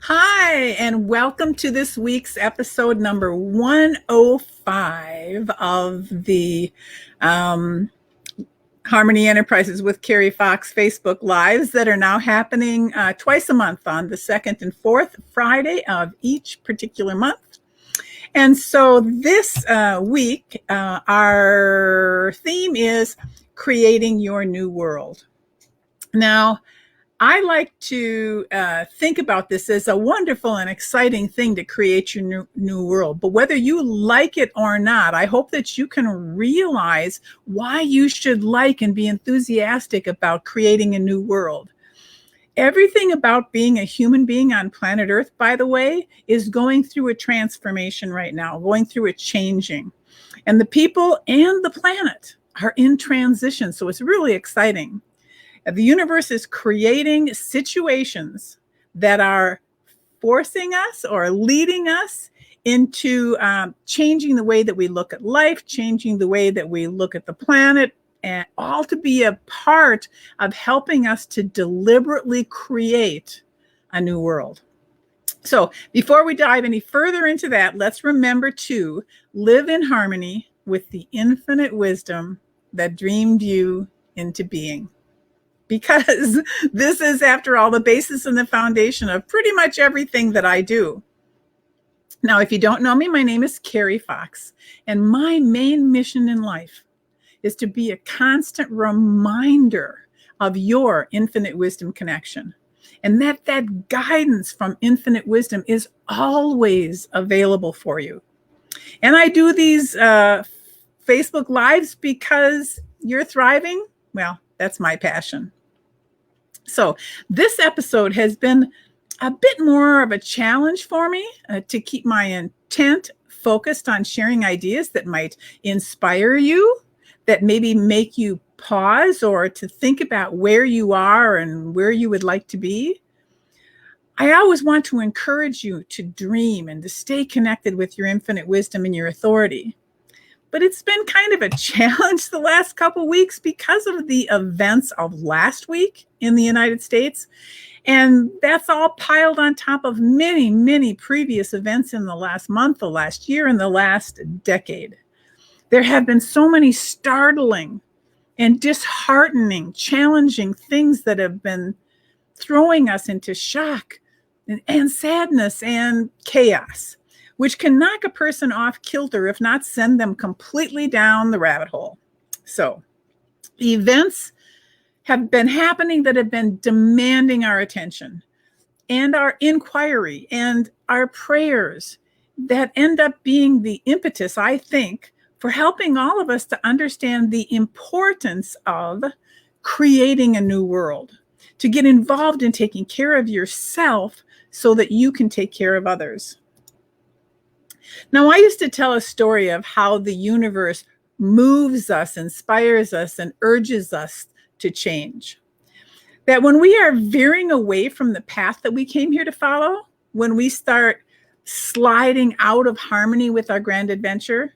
Hi, and welcome to this week's episode number 105 of the um, Harmony Enterprises with Carrie Fox Facebook Lives that are now happening twice a month on the second and fourth Friday of each particular month. And so this week, our theme is creating your new world. Now, I like to think about this as a wonderful and exciting thing to create your new world. But whether you like it or not, I hope that you can realize why you should like and be enthusiastic about creating a new world. Everything about being a human being on planet Earth, by the way, is going through a transformation right now, going through a changing. And the people and the planet are in transition. So it's really exciting. The universe is creating situations that are forcing us or leading us into changing the way that we look at life, changing the way that we look at the planet, and all to be a part of helping us to deliberately create a new world. So before we dive any further into that, let's remember to live in harmony with the infinite wisdom that dreamed you into being. Because this is, after all, the basis and the foundation of pretty much everything that I do. Now, if you don't know me, my name is Carrie Fox, and my main mission in life is to be a constant reminder of your infinite wisdom connection, and that guidance from infinite wisdom is always available for you. And I do these Facebook Lives because you're thriving. Well, that's my passion. So this episode has been a bit more of a challenge for me to keep my intent focused on sharing ideas that might inspire you, that maybe make you pause or to think about where you are and where you would like to be. I always want to encourage you to dream and to stay connected with your infinite wisdom and your authority. But it's been kind of a challenge the last couple of weeks because of the events of last week in the United States. And that's all piled on top of many, many previous events in the last month, the last year, and the last decade. There have been so many startling and disheartening, challenging things that have been throwing us into shock and sadness and chaos, which can knock a person off kilter, if not send them completely down the rabbit hole. So events have been happening that have been demanding our attention and our inquiry and our prayers that end up being the impetus, I think, for helping all of us to understand the importance of creating a new world, to get involved in taking care of yourself so that you can take care of others. Now, I used to tell a story of how the universe moves us, inspires us, and urges us to change. That when we are veering away from the path that we came here to follow, when we start sliding out of harmony with our grand adventure,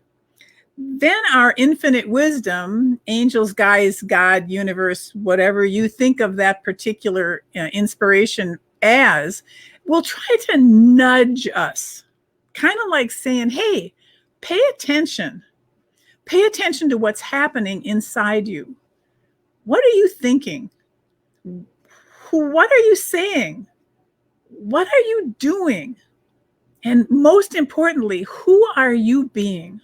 then our infinite wisdom, angels, guides, God, universe, whatever you think of that particular inspiration as, will try to nudge us. Kind of like saying, hey, pay attention. Pay attention to what's happening inside you. What are you thinking? What are you saying? What are you doing? And most importantly, who are you being?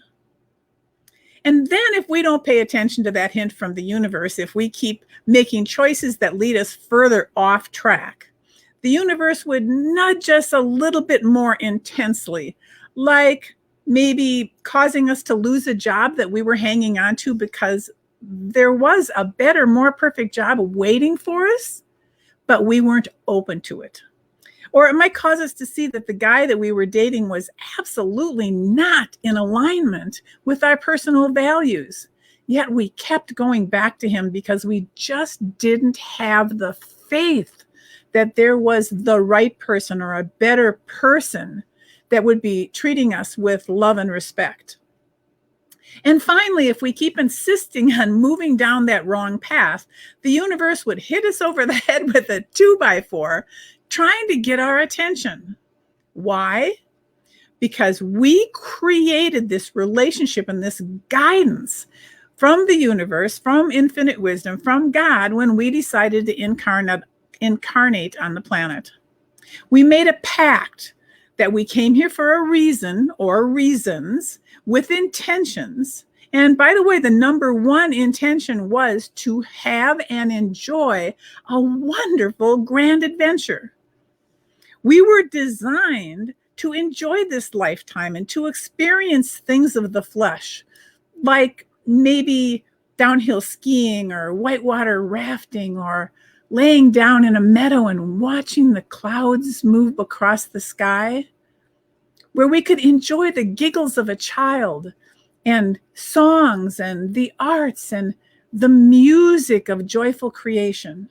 And then if we don't pay attention to that hint from the universe, if we keep making choices that lead us further off track, the universe would nudge us a little bit more intensely, like maybe causing us to lose a job that we were hanging on to because there was a better, more perfect job waiting for us, but we weren't open to it. Or it might cause us to see that the guy that we were dating was absolutely not in alignment with our personal values. Yet we kept going back to him because we just didn't have the faith that there was the right person or a better person that would be treating us with love and respect. And finally, if we keep insisting on moving down that wrong path, the universe would hit us over the head with a 2x4, trying to get our attention. Why? Because we created this relationship and this guidance from the universe, from infinite wisdom, from God, when we decided to incarnate on the planet. We made a pact that we came here for a reason or reasons with intentions. And by the way, the number one intention was to have and enjoy a wonderful grand adventure. We were designed to enjoy this lifetime and to experience things of the flesh, like maybe downhill skiing or whitewater rafting, or laying down in a meadow and watching the clouds move across the sky, where we could enjoy the giggles of a child and songs and the arts and the music of joyful creation.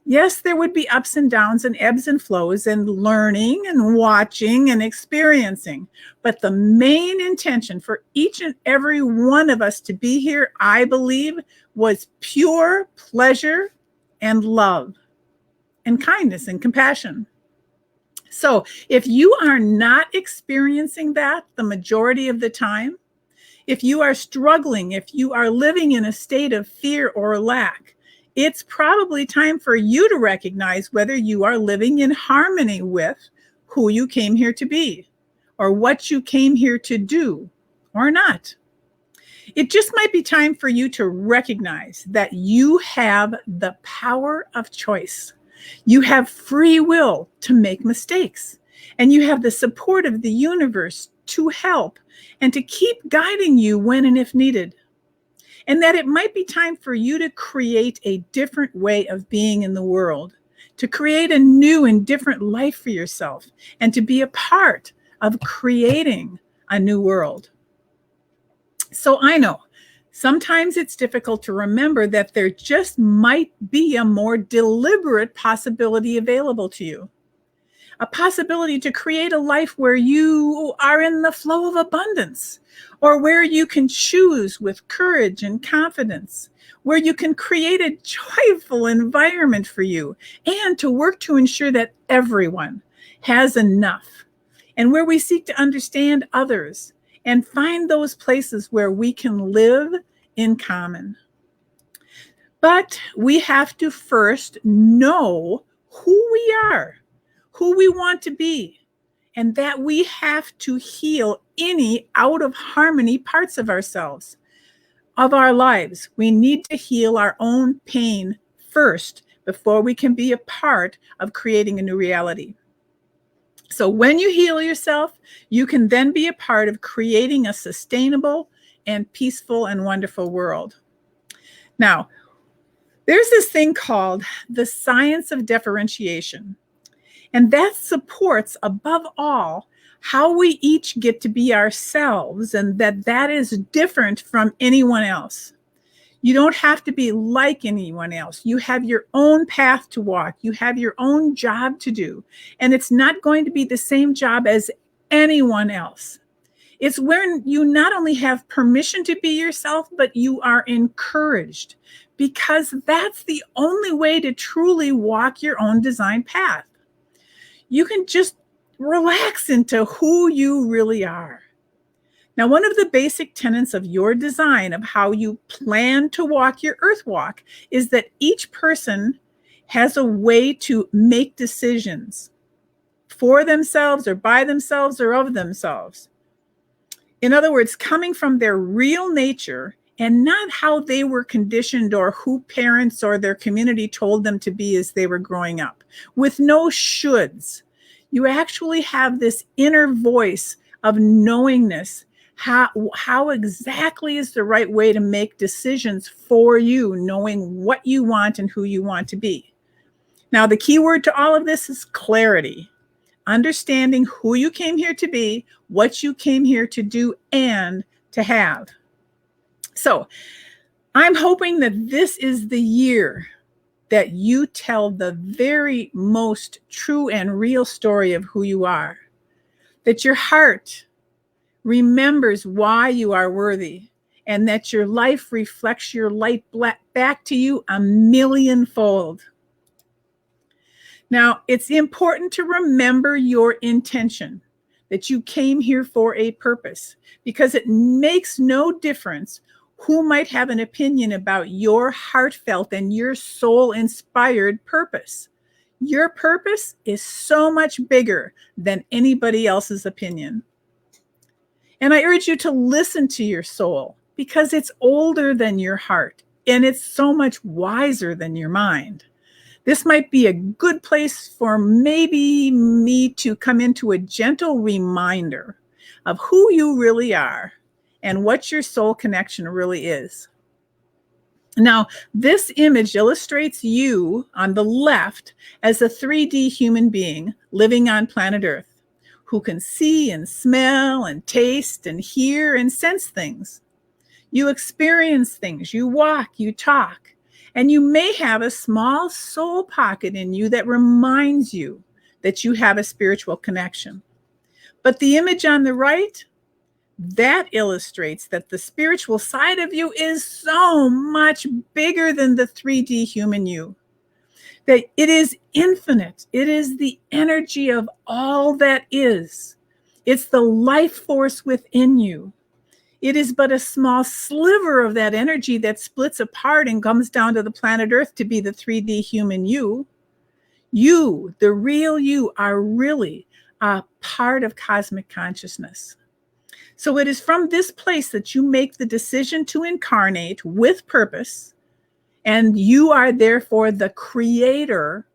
Yes, there would be ups and downs and ebbs and flows and learning and watching and experiencing. But the main intention for each and every one of us to be here, I believe, was pure pleasure and love and kindness and compassion. So if you are not experiencing that the majority of the time, if you are struggling, if you are living in a state of fear or lack, it's probably time for you to recognize whether you are living in harmony with who you came here to be, or what you came here to do, or not. It just might be time for you to recognize that you have the power of choice. You have free will to make mistakes, and you have the support of the universe to help and to keep guiding you when and if needed. And that it might be time for you to create a different way of being in the world, to create a new and different life for yourself, and to be a part of creating a new world. So I know sometimes it's difficult to remember that there just might be a more deliberate possibility available to you. A possibility to create a life where you are in the flow of abundance, or where you can choose with courage and confidence, where you can create a joyful environment for you, and to work to ensure that everyone has enough, and where we seek to understand others and find those places where we can live in common. But we have to first know who we are, who we want to be, and that we have to heal any out of harmony parts of ourselves, of our lives. We need to heal our own pain first before we can be a part of creating a new reality. So when you heal yourself, you can then be a part of creating a sustainable and peaceful and wonderful world. Now, there's this thing called the science of differentiation. And that supports, above all, how we each get to be ourselves, and that is different from anyone else. You don't have to be like anyone else. You have your own path to walk. You have your own job to do. And it's not going to be the same job as anyone else. It's when you not only have permission to be yourself, but you are encouraged, because that's the only way to truly walk your own design path. You can just relax into who you really are. Now, one of the basic tenets of your design, of how you plan to walk your earth walk, is that each person has a way to make decisions for themselves or by themselves or of themselves. In other words, coming from their real nature and not how they were conditioned or who parents or their community told them to be as they were growing up, with no shoulds. You actually have this inner voice of knowingness, how exactly is the right way to make decisions for you, knowing what you want and who you want to be. Now, the key word to all of this is clarity. Understanding who you came here to be, what you came here to do and to have. So I'm hoping that this is the year that you tell the very most true and real story of who you are, that your heart remembers why you are worthy, and that your life reflects your light back to you a millionfold. Now, it's important to remember your intention, that you came here for a purpose, because it makes no difference who might have an opinion about your heartfelt and your soul inspired purpose. Your purpose is so much bigger than anybody else's opinion. And I urge you to listen to your soul, because it's older than your heart and it's so much wiser than your mind. This might be a good place for maybe me to come into a gentle reminder of who you really are and what your soul connection really is. Now, this image illustrates you on the left as a 3D human being living on planet Earth who can see and smell and taste and hear and sense things. You experience things, you walk, you talk. And you may have a small soul pocket in you that reminds you that you have a spiritual connection. But the image on the right, that illustrates that the spiritual side of you is so much bigger than the 3D human you. That it is infinite. It is the energy of all that is. It's the life force within you. It is but a small sliver of that energy that splits apart and comes down to the planet Earth to be the 3D human you. You, the real you, are really a part of cosmic consciousness. So it is from this place that you make the decision to incarnate with purpose, and you are therefore the creator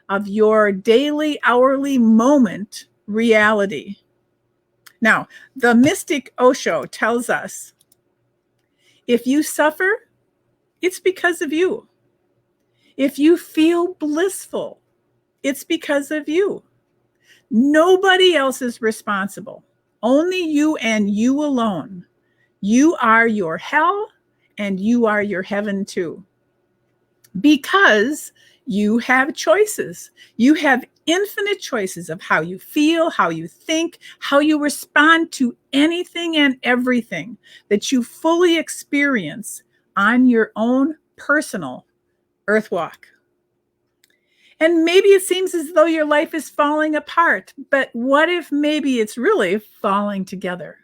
of your daily, hourly moment reality. Now, the mystic Osho tells us, if you suffer, it's because of you. If you feel blissful, it's because of you. Nobody else is responsible. Only you and you alone. You are your hell and you are your heaven too. Because you have choices. You have infinite choices of how you feel, how you think, how you respond to anything and everything that you fully experience on your own personal earth walk. And maybe it seems as though your life is falling apart, but what if maybe it's really falling together?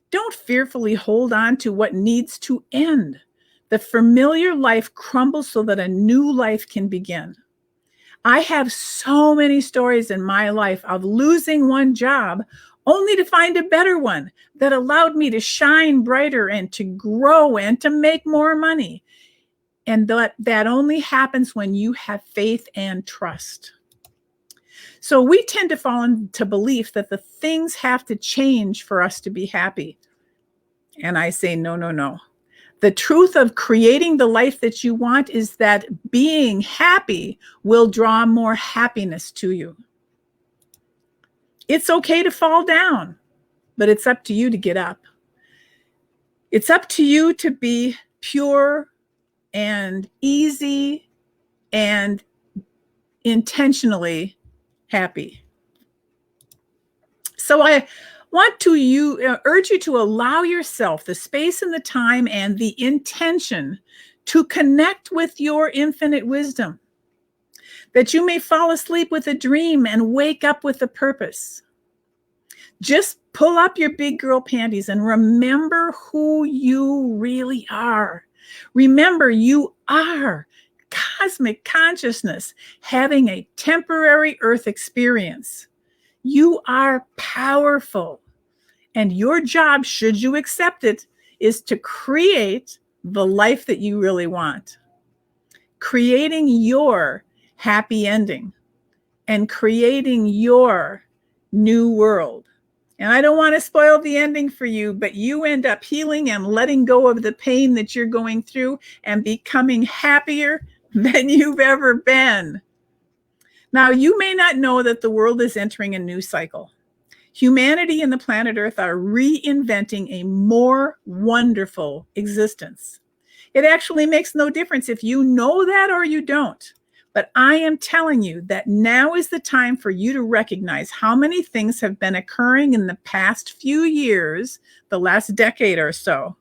Don't fearfully hold on to what needs to end. The familiar life crumbles so that a new life can begin. I have so many stories in my life of losing one job only to find a better one that allowed me to shine brighter and to grow and to make more money. And that only happens when you have faith and trust. So we tend to fall into belief that the things have to change for us to be happy. And I say, no, no, no. The truth of creating the life that you want is that being happy will draw more happiness to you. It's okay to fall down, but it's up to you to get up. It's up to you to be pure and easy and intentionally happy. So I want to urge you to allow yourself the space and the time and the intention to connect with your infinite wisdom, that you may fall asleep with a dream and wake up with a purpose. Just pull up your big girl panties and remember who you really are. Remember, you are cosmic consciousness having a temporary earth experience. You are powerful. And your job, should you accept it, is to create the life that you really want. Creating your happy ending and creating your new world. And I don't want to spoil the ending for you, but you end up healing and letting go of the pain that you're going through and becoming happier than you've ever been. Now, you may not know that the world is entering a new cycle. Humanity and the planet Earth are reinventing a more wonderful existence. It actually makes no difference if you know that or you don't. But I am telling you that now is the time for you to recognize how many things have been occurring in the past few years, the last decade or so,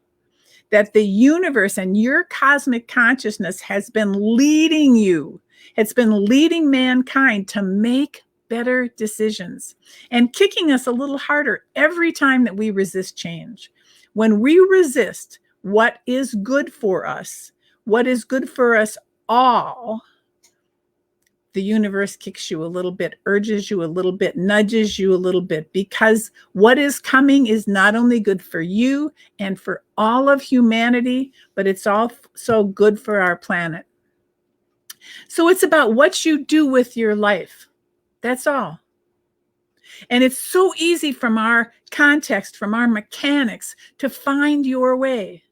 that the universe and your cosmic consciousness has been leading you It's been leading mankind to make better decisions and kicking us a little harder every time that we resist change. When we resist what is good for us, what is good for us all, the universe kicks you a little bit, urges you a little bit, nudges you a little bit, because what is coming is not only good for you and for all of humanity, but it's also good for our planet. So it's about what you do with your life. That's all. And it's so easy from our context, from our mechanics, to find your way,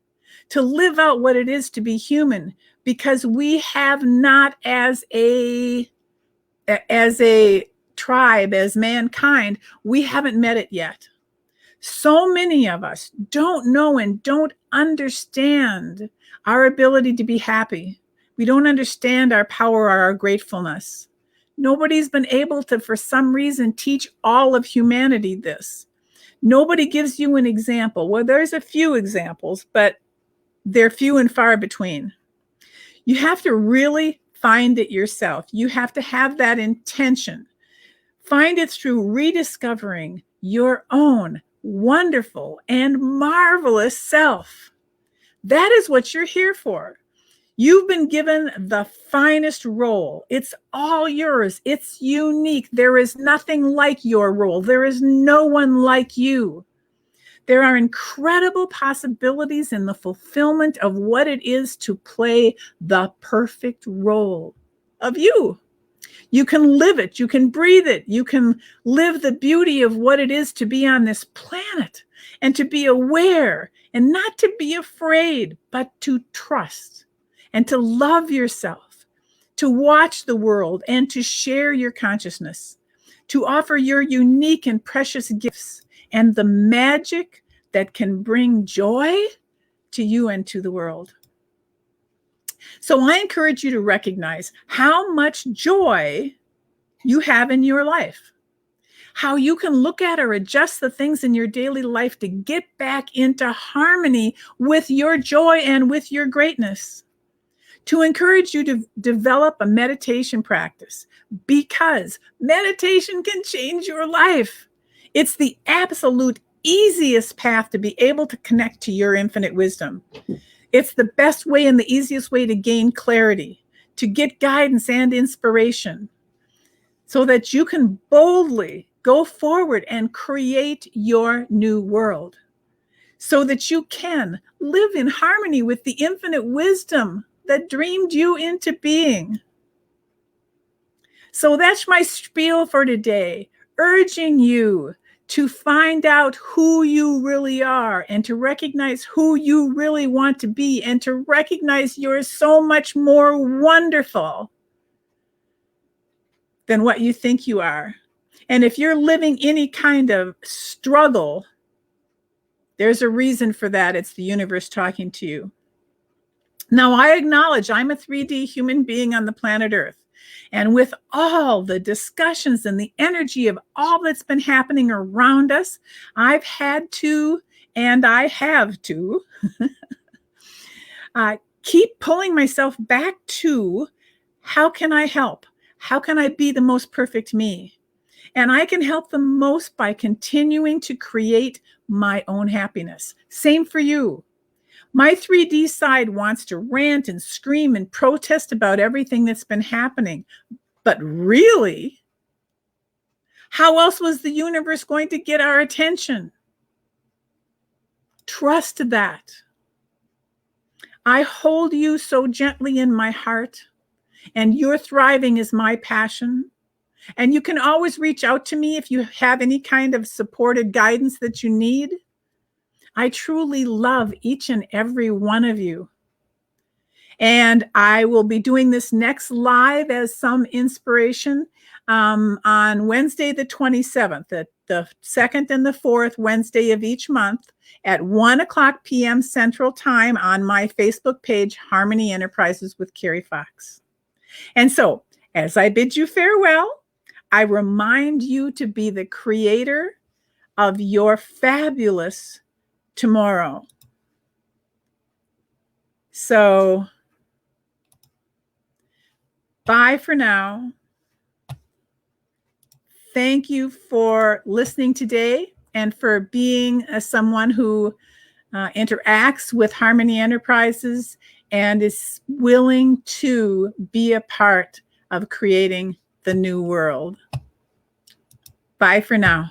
to live out what it is to be human, because we have not, as a tribe, as mankind, we haven't met it yet. So many of us don't know and don't understand our ability to be happy. We don't understand our power or our gratefulness. Nobody's been able to, for some reason, teach all of humanity this. Nobody gives you an example. Well, there's a few examples, but they're few and far between. You have to really find it yourself. You have to have that intention. Find it through rediscovering your own wonderful and marvelous self. That is what you're here for. You've been given the finest role. It's all yours. It's unique. There is nothing like your role. There is no one like you. There are incredible possibilities in the fulfillment of what it is to play the perfect role of you. You can live it. You can breathe it. You can live the beauty of what it is to be on this planet and to be aware and not to be afraid, but to trust and to love yourself, to watch the world and to share your consciousness, to offer your unique and precious gifts and the magic that can bring joy to you and to the world. So I encourage you to recognize how much joy you have in your life, how you can look at or adjust the things in your daily life to get back into harmony with your joy and with your greatness. To encourage you to develop a meditation practice, because meditation can change your life. It's the absolute easiest path to be able to connect to your infinite wisdom. It's the best way and the easiest way to gain clarity, to get guidance and inspiration, so that you can boldly go forward and create your new world, so that you can live in harmony with the infinite wisdom that dreamed you into being. So that's my spiel for today, urging you to find out who you really are and to recognize who you really want to be and to recognize you're so much more wonderful than what you think you are. And if you're living any kind of struggle, there's a reason for that. It's the universe talking to you. Now, I acknowledge I'm a 3D human being on the planet Earth. And with all the discussions and the energy of all that's been happening around us, I've had to, and I have to, keep pulling myself back to how can I help? How can I be the most perfect me? And I can help the most by continuing to create my own happiness. Same for you. My 3D side wants to rant and scream and protest about everything that's been happening. But really, how else was the universe going to get our attention? Trust that. I hold you so gently in my heart, and your thriving is my passion. And you can always reach out to me if you have any kind of supported guidance that you need. I truly love each and every one of you. And I will be doing this next live as some inspiration on Wednesday, the 27th, the second and the fourth Wednesday of each month at 1:00 p.m. Central Time on my Facebook page, Harmony Enterprises with Carrie Fox. And so, as I bid you farewell, I remind you to be the creator of your fabulous tomorrow. So Bye for now. Thank you for listening today and for being someone who interacts with Harmony Enterprises and is willing to be a part of creating the new world. Bye for now.